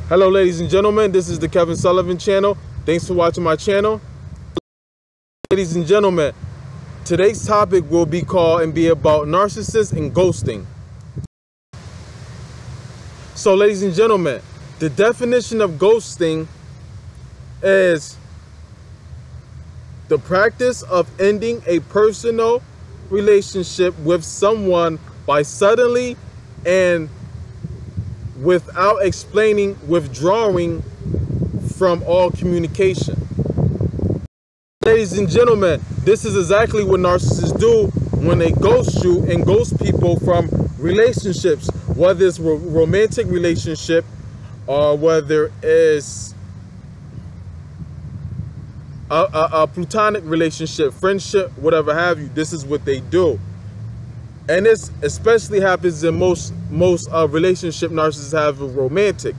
Hello ladies and gentlemen, this is the Kevin Sullivan channel. Thanks for watching my channel. Ladies and gentlemen, today's topic will be about narcissists and ghosting. So ladies and gentlemen, the definition of ghosting is the practice of ending a personal relationship with someone by suddenly and without explaining, withdrawing from all communication. Ladies and gentlemen, this is exactly what narcissists do when they ghost you and ghost people from relationships, whether it's a romantic relationship or whether it's a platonic relationship, friendship, whatever have you. This is what they do. And this especially happens in most relationship narcissists have a romantic,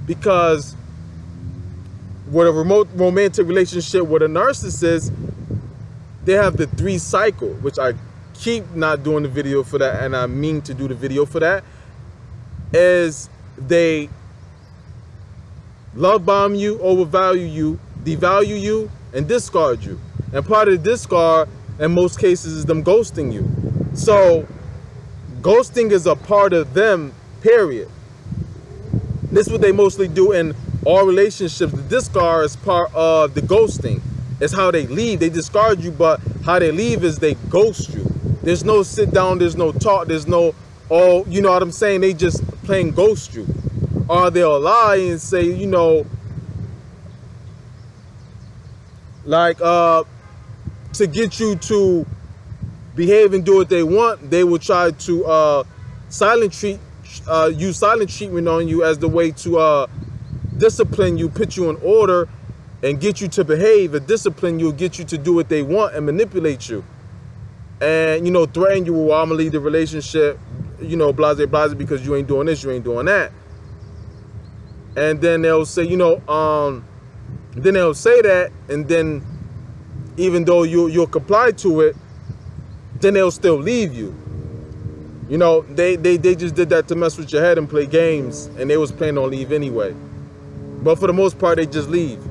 because with a romantic relationship with a narcissist, they have the 3 cycle, which I keep not doing the video for that, and I mean to do the video for that, is they love bomb you, overvalue you, devalue you, and discard you. And part of the discard in most cases is them ghosting you. So ghosting is a part of them, period. This is what they mostly do in all relationships. The discard is part of the ghosting. It's how they leave. They discard you, but how they leave is they ghost you. There's no sit down, there's no talk, there's no, oh, you know what I'm saying? They just plain ghost you. Or they'll lie and say, you know, like, to get you to behave and do what they want, they will try to use silent treatment on you as the way to discipline you, put you in order, and get you to behave. And discipline you, get you to do what they want and manipulate you. And, you know, threaten you, well, I'm gonna leave the relationship, you know, blase, blase, because you ain't doing this, you ain't doing that. And then they'll say, you know, then they'll say that, and then even though you'll comply to it, then they'll still leave you. You know, they just did that to mess with your head and play games, and they was planning on leave anyway. But for the most part, they just leave.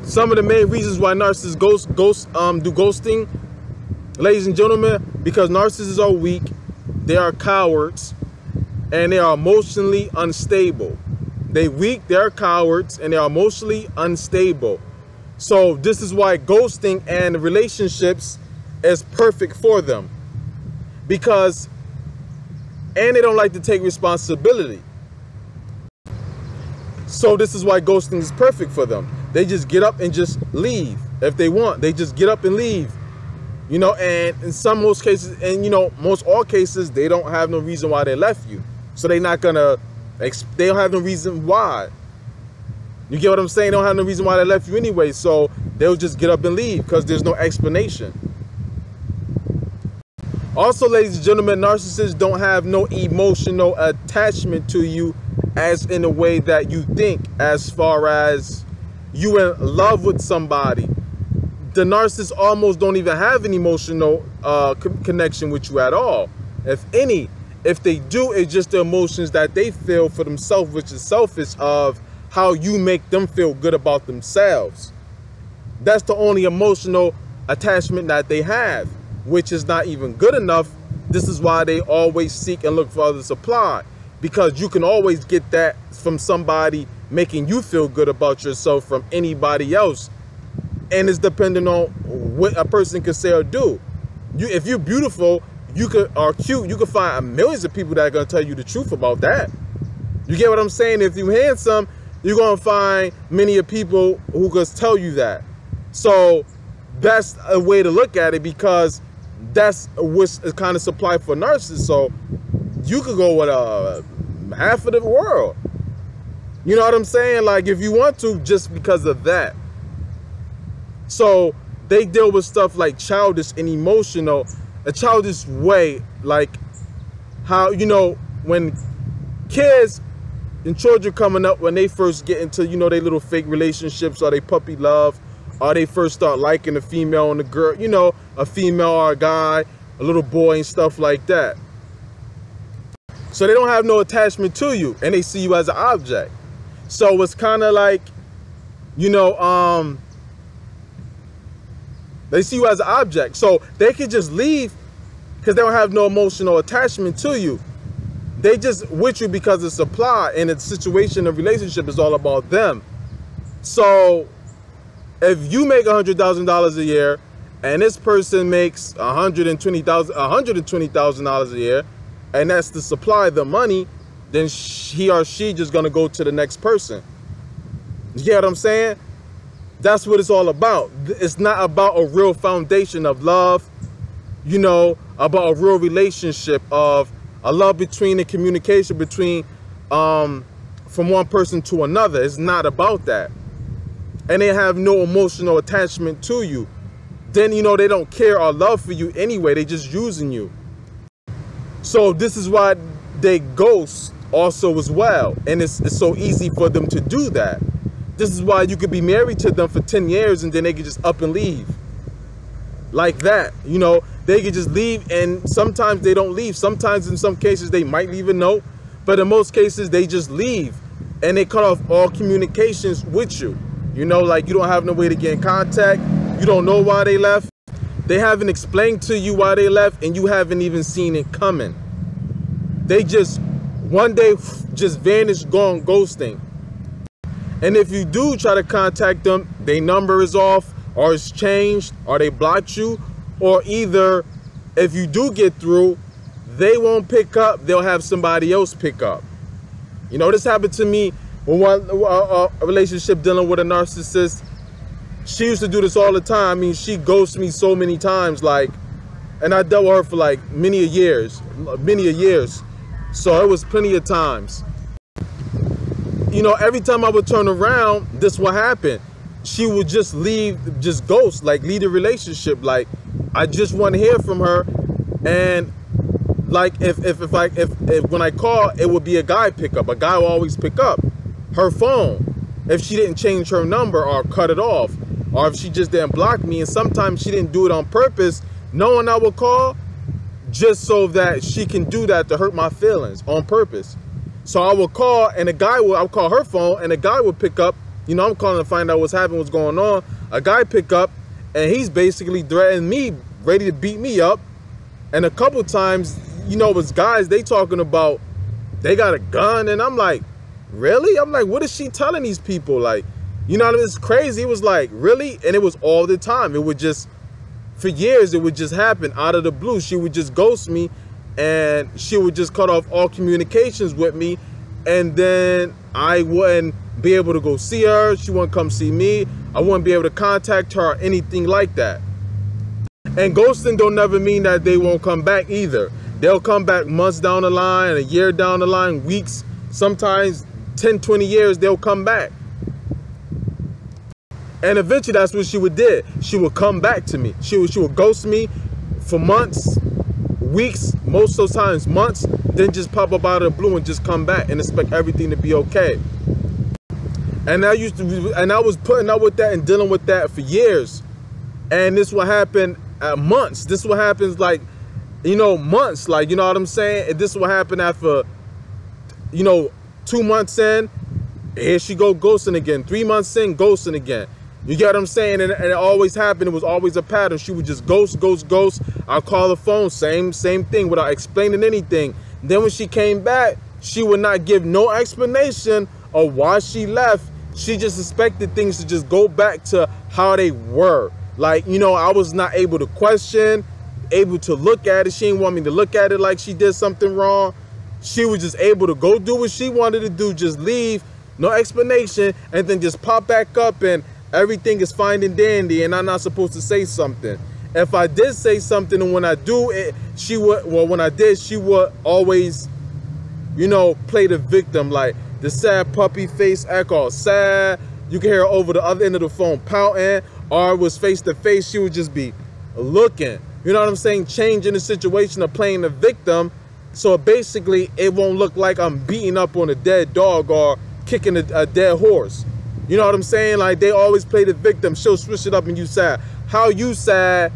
Some of the main reasons why narcissists do ghosting, ladies and gentlemen, because narcissists are weak, they are cowards, and they are emotionally unstable. They weak, they're cowards, and they are emotionally unstable. So this is why ghosting and relationships is perfect for them, because, and they don't like to take responsibility. So this is why ghosting is perfect for them. They just get up and just leave. If they want, they just get up and leave. You know, and in most cases, and you know, most all cases, they don't have no reason why they left you. So they're not gonna, they don't have no reason why. You get what I'm saying? They don't have no reason why they left you anyway. So they'll just get up and leave because there's no explanation. Also, ladies and gentlemen, narcissists don't have no emotional attachment to you as in a way that you think, as far as you in love with somebody. The narcissists almost don't even have an emotional connection with you at all. If any, if they do, it's just the emotions that they feel for themselves, which is selfish, of how you make them feel good about themselves. That's the only emotional attachment that they have, which is not even good enough. This is why they always seek and look for other supply, because you can always get that from somebody making you feel good about yourself from anybody else. And it's dependent on what a person can say or do. If you're beautiful, or cute, you can find millions of people that are going to tell you the truth about that. You get what I'm saying? If you're handsome, you're going to find many of people who can tell you that. So that's a way to look at it, because that's what's kind of supply for narcissists. So you could go with half of the world. You know what I'm saying? Like, if you want to, just because of that. So they deal with stuff like childish and emotional, a childish way, like how, you know, when kids and children coming up, when they first get into, you know, they little fake relationships, or they puppy love, or they first start liking a female and a girl, you know, a female or a guy, a little boy and stuff like that. So they don't have no attachment to you, and they see you as an object. So it's kind of like, you know, they see you as an object. So they could just leave because they don't have no emotional attachment to you. They just with you because of supply, and the situation, the relationship is all about them. So if you make $100,000 a year and this person makes $120,000 a year, and that's the supply, the money, then he or she just gonna go to the next person. You get what I'm saying? That's what it's all about. It's not about a real foundation of love, you know, about a real relationship of a love between the communication between from one person to another. It's not about that. And they have no emotional attachment to you. Then, you know, they don't care or love for you anyway. They just using you. So this is why they ghost also as well. And it's so easy for them to do that. This is why you could be married to them for 10 years and then they could just up and leave. Like that, you know, they could just leave, and sometimes they don't leave. Sometimes in some cases they might leave a note, but in most cases they just leave and they cut off all communications with you. You know, like you don't have no way to get in contact. You don't know why they left. They haven't explained to you why they left, and you haven't even seen it coming. They just one day just vanished, gone, ghosting. And if you do try to contact them, their number is off, or it's changed, or they blocked you, or either if you do get through, they won't pick up, they'll have somebody else pick up. You know, this happened to me with a relationship dealing with a narcissist. She used to do this all the time. I mean, she ghosted me so many times, like, and I dealt with her for like many a years. So it was plenty of times. You know, every time I would turn around, this would happen. She would just leave, just ghost, like leave the relationship. Like, I just want to hear from her. And like, if when I call, it would be a guy pick up. A guy will always pick up her phone if she didn't change her number or cut it off, or if she just didn't block me. And sometimes she didn't do it on purpose, knowing I would call, just so that she can do that to hurt my feelings on purpose. So I would call, and I would call her phone, and a guy would pick up. You know, I'm calling to find out what's happening, what's going on. A guy pick up, and he's basically threatening me, ready to beat me up. And a couple times, you know, with guys, they talking about they got a gun, and I'm like, really? I'm like, what is she telling these people? Like, you know what I mean? It's crazy. It was like, really? And it was all the time. It would just, for years, it would just happen out of the blue. She would just ghost me, and she would just cut off all communications with me, and then I wouldn't be able to go see her. She wouldn't come see me. I wouldn't be able to contact her or anything like that. And ghosting don't never mean that they won't come back either. They'll come back months down the line, a year down the line, weeks, sometimes 10, 20 years, they'll come back. And eventually that's what she would do. She would come back to me. She would ghost me for months, weeks, most of the times months, then just pop up out of the blue and just come back and expect everything to be okay. And I was putting up with that and dealing with that for years. And this will happen at months. This will happen like, you know, months, like, you know what I'm saying? And this will happen after, you know, 2 months in, here she go ghosting again. 3 months in, ghosting again. You get what I'm saying? And it always happened. It was always a pattern. She would just ghost. I'll call the phone, same thing, without explaining anything. Then when she came back, she would not give no explanation of why she left. She just expected things to just go back to how they were. Like, you know, I was not able to question, able to look at it. She didn't want me to look at it like she did something wrong. She was just able to go do what she wanted to do, just leave, no explanation, and then just pop back up and everything is fine and dandy, and I'm not supposed to say something. If I did say something, and when I do it, she would, well, when I did, she would always, you know, play the victim, like the sad puppy face, act all sad. You can hear her over the other end of the phone pouting, or it was face to face, she would just be looking. You know what I'm saying? Changing the situation of playing the victim. So basically, it won't look like I'm beating up on a dead dog or kicking a dead horse. You know what I'm saying? Like, they always play the victim. She'll switch it up and you sad. How you sad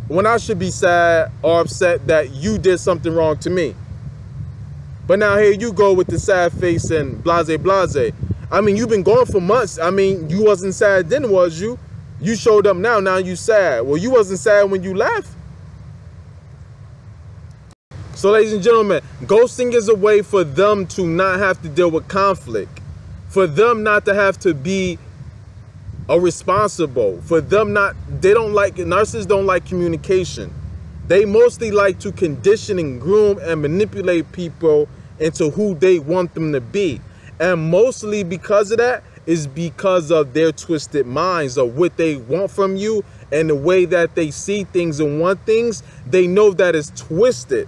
when I should be sad or upset that you did something wrong to me? But now here you go with the sad face and blase blase. I mean, you've been gone for months. I mean, you wasn't sad then, was you? You showed up now, now you sad. Well, you wasn't sad when you left. So, ladies and gentlemen, ghosting is a way for them to not have to deal with conflict. For them not to have to be irresponsible. For them not, narcissists don't like communication. They mostly like to condition and groom and manipulate people into who they want them to be. And mostly because of that is because of their twisted minds of what they want from you and the way that they see things and want things. They know that it's twisted.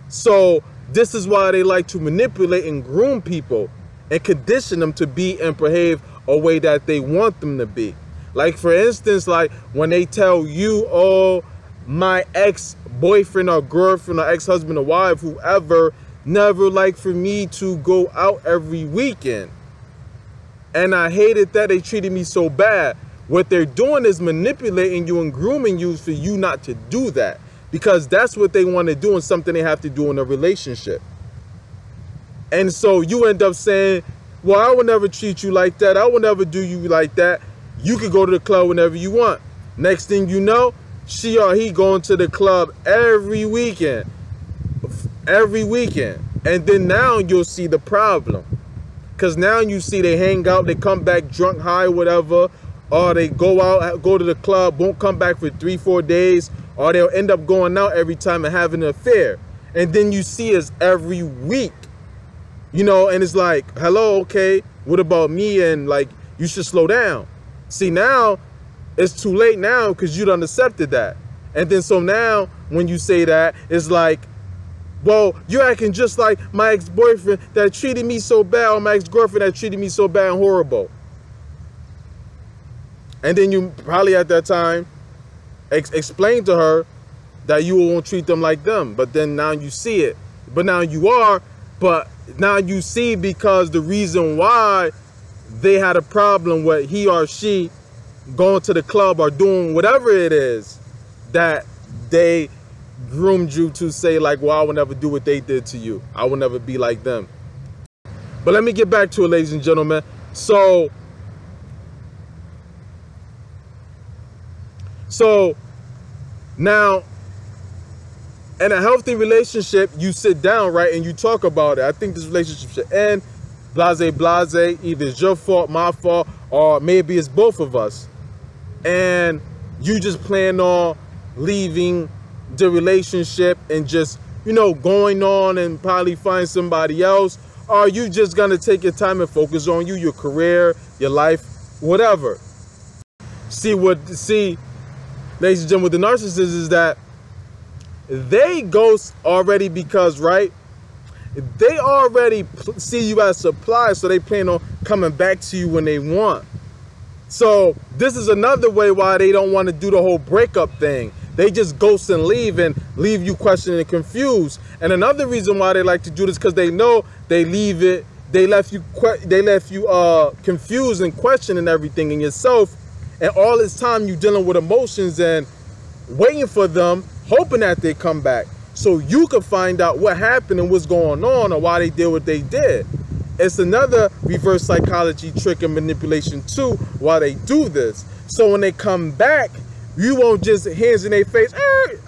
So this is why they like to manipulate and groom people and condition them to be and behave a way that they want them to be. Like, for instance, like when they tell you, oh, my ex-boyfriend or girlfriend or ex-husband or wife, whoever, never liked for me to go out every weekend. And I hated that they treated me so bad. What they're doing is manipulating you and grooming you for you not to do that. Because that's what they want to do and something they have to do in a relationship. And so you end up saying, well, I will never treat you like that. I will never do you like that. You can go to the club whenever you want. Next thing you know, she or he going to the club every weekend. Every weekend. And then now you'll see the problem. Because now you see they hang out, they come back drunk, high, whatever. Or they go out, go to the club, won't come back for 3-4 days. Or they'll end up going out every time and having an affair. And then you see us every week. You know, and it's like, hello, okay, what about me? And like, you should slow down. See, now it's too late now because you done accepted that. And then so now when you say that, it's like, well, you're acting just like my ex-boyfriend that treated me so bad, or my ex-girlfriend that treated me so bad and horrible. And then you probably at that time explain to her that you won't treat them like them. But then now you see it. But now you are, but now you see because the reason why they had a problem with he or she going to the club or doing whatever it is that they groomed you to say, like, well, I will never do what they did to you. I will never be like them. But let me get back to it, ladies and gentlemen. So now, in a healthy relationship, you sit down, right, and you talk about it. I think this relationship should end. Blase, blase. Either it's your fault, my fault, or maybe it's both of us. And you just plan on leaving the relationship and just, you know, going on and probably find somebody else. Or are you just going to take your time and focus on you, your career, your life, whatever? See, ladies and gentlemen, with the narcissist is that they ghost already because, right, they already see you as supply, so they plan on coming back to you when they want. So this is another way why they don't want to do the whole breakup thing. They just ghost and leave you questioning and confused. And another reason why they like to do this because they know they left you confused and questioning everything in yourself. And all this time you dealing with emotions and waiting for them, hoping that they come back so you can find out what happened and what's going on or why they did what they did. It's another reverse psychology trick and manipulation too why they do this. So when they come back, you won't just hands in their face,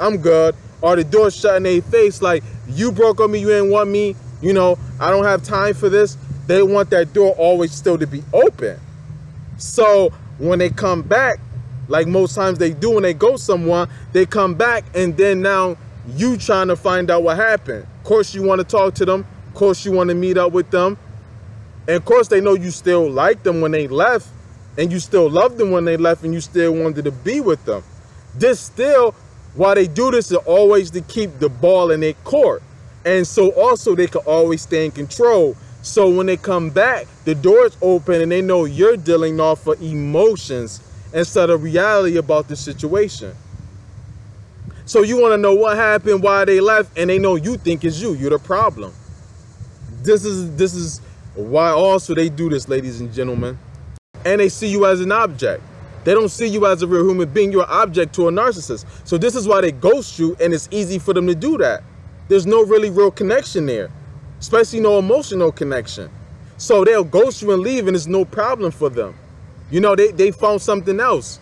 I'm good, or the door shut in their face like, you broke on me, you ain't want me, you know, I don't have time for this. They want that door always still to be open. So when they come back, like most times they do when they ghost someone, they come back and then now you trying to find out what happened. Of course you want to talk to them. Of course you want to meet up with them. And of course they know you still like them when they left and you still loved them when they left and you still wanted to be with them. This still, why they do this is always to keep the ball in their court. And so also they can always stay in control. So when they come back, the door is open and they know you're dealing off of emotions instead of reality about the situation. So you want to know what happened, why they left, and they know you think it's you. You're the problem. This is why also they do this, ladies and gentlemen. And they see you as an object. They don't see you as a real human being. You're an object to a narcissist. So this is why they ghost you, and it's easy for them to do that. There's no really real connection there. especially no emotional connection. So they'll ghost you and leave, and it's no problem for them. You know, they found something else.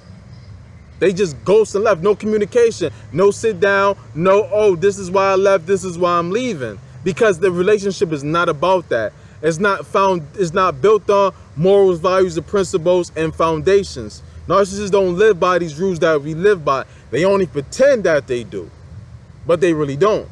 They just ghost and left. No communication, no sit down, no, oh, this is why I left, this is why I'm leaving. Because the relationship is not about that. It's not built on morals, values, and principles and foundations. Narcissists don't live by these rules that we live by. They only pretend that they do, but they really don't.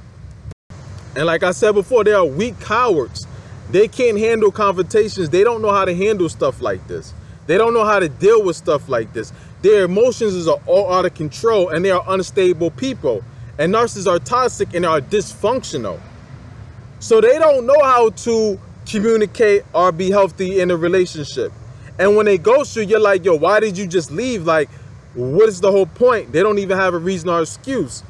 And like I said before, they are weak cowards. They can't handle confrontations. They don't know how to handle stuff like this. They don't know how to deal with stuff like this. Their emotions are all out of control, and they are unstable people. And narcissists are toxic and are dysfunctional. So they don't know how to communicate or be healthy in a relationship. And when they ghost you, you're like, yo, why did you just leave? Like, what is the whole point? They don't even have a reason or excuse.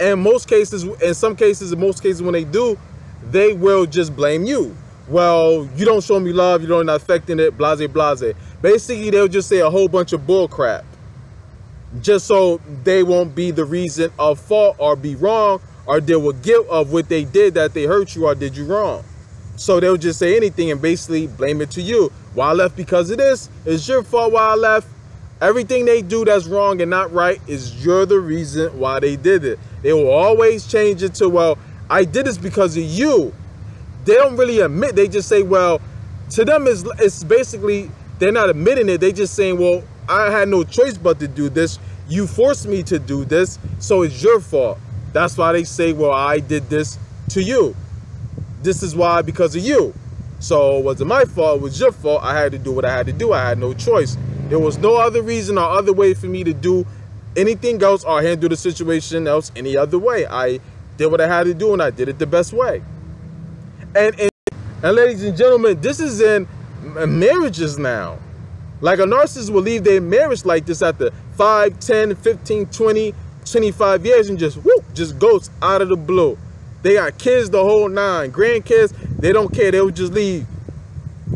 And in most cases, when they do, they will just blame you. Well, you don't show me love, you're not affecting it, blase, blase. Basically, they'll just say a whole bunch of bull crap, just so they won't be the reason of fault or be wrong or deal with guilt of what they did, that they hurt you or did you wrong. So they'll just say anything and basically blame it to you. Why I left because of this? It's your fault why I left. Everything they do that's wrong and not right is you're the reason why they did it. They will always change it to, well, I did this because of you. They don't really admit. They just say, well, to them it's basically, they're not admitting it. They just saying, well, I had no choice but to do this. You forced me to do this, so it's your fault. That's why they say, well, I did this to you. This is why, because of you. So it wasn't my fault, it was your fault. I had to do what I had to do. I had no choice. There was no other reason or other way for me to do anything else or handle the situation else any other way. I did what I had to do, and I did it the best way. And ladies and gentlemen, this is in marriages now. Like a narcissist will leave their marriage like this after 5, 10, 15, 20, 25 years and just whoop, just ghost out of the blue. They got kids the whole 9, grandkids, they don't care. They will just leave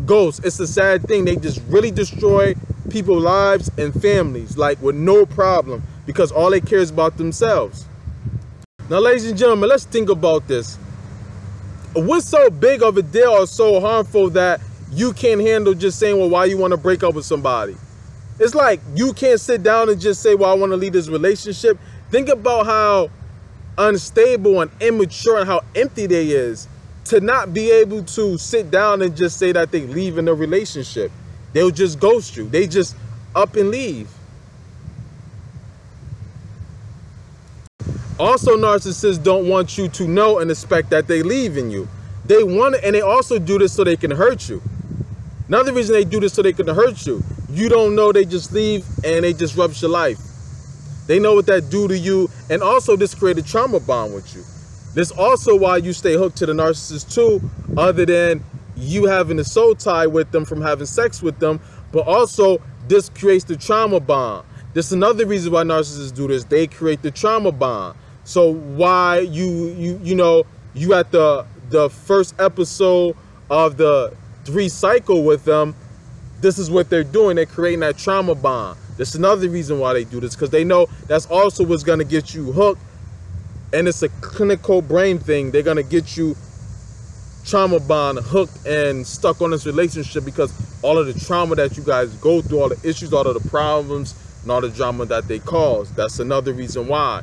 ghosts. It's a sad thing. They just really destroy people's lives and families, like with no problem, because all they care is about themselves. Now, ladies and gentlemen, let's think about this. What's so big of a deal or so harmful that you can't handle just saying, well, why you want to break up with somebody? It's like you can't sit down and just say, well, I want to leave this relationship. Think about how unstable and immature and how empty they is to not be able to sit down and just say that they leave in a relationship. They'll just ghost you. They just up and leave. Also, narcissists don't want you to know and expect that they leave in you. They want it, and they also do this so they can hurt you. Another reason they do this so they can hurt you. You don't know, they just leave and they disrupt your life. They know what that do to you, and also this create a trauma bond with you. This also why you stay hooked to the narcissist too, other than you having a soul tie with them from having sex with them, but also this creates the trauma bond. This is another reason why narcissists do this. They create the trauma bond. So why you know, you at the first episode of the 3 cycle with them, this is what they're doing. They're creating that trauma bond. That's another reason why they do this, because they know that's also what's going to get you hooked. And it's a clinical brain thing. They're going to get you trauma bond, hooked and stuck on this relationship, because all of the trauma that you guys go through, all the issues, all of the problems, and all the drama that they cause. That's another reason why.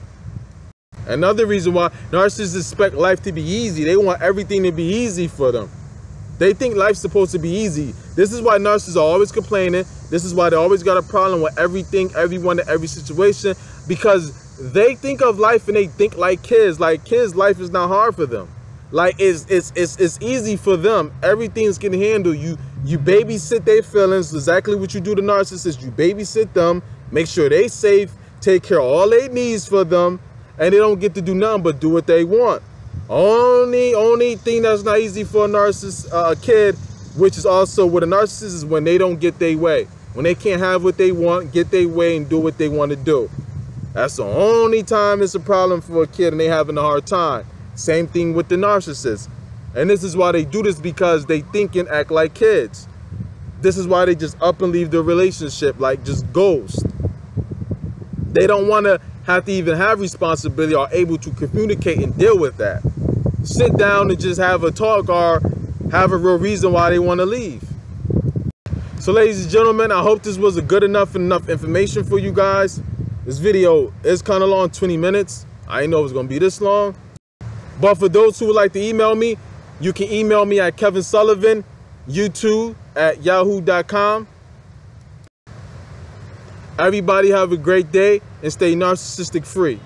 Another reason why narcissists expect life to be easy. They want everything to be easy for them. They think life's supposed to be easy. This is why narcissists are always complaining. This is why they always got a problem with everything, everyone, and every situation, because they think of life and they think like kids. Like kids, life is not hard for them. Like it's easy for them. Everything's getting handled. You babysit their feelings, exactly what you do to narcissists. You babysit them, make sure they safe, take care of all their needs for them, and they don't get to do nothing but do what they want. Only thing that's not easy for a narcissist, a kid, which is also with a narcissist, is when they don't get their way. When they can't have what they want, get their way, and do what they want to do. That's the only time it's a problem for a kid and they having a hard time. Same thing with the narcissist. And this is why they do this, because they think and act like kids. This is why they just up and leave the relationship, like just ghost. They don't want to have to even have responsibility or able to communicate and deal with that. sit down and just have a talk or have a real reason why they want to leave. So ladies and gentlemen, I hope this was a good enough information for you guys. This video is kind of long, 20 minutes. I didn't know it was going to be this long. But for those who would like to email me, you can email me at kevinsullivan.youtube@yahoo.com. Everybody have a great day and stay narcissistic free.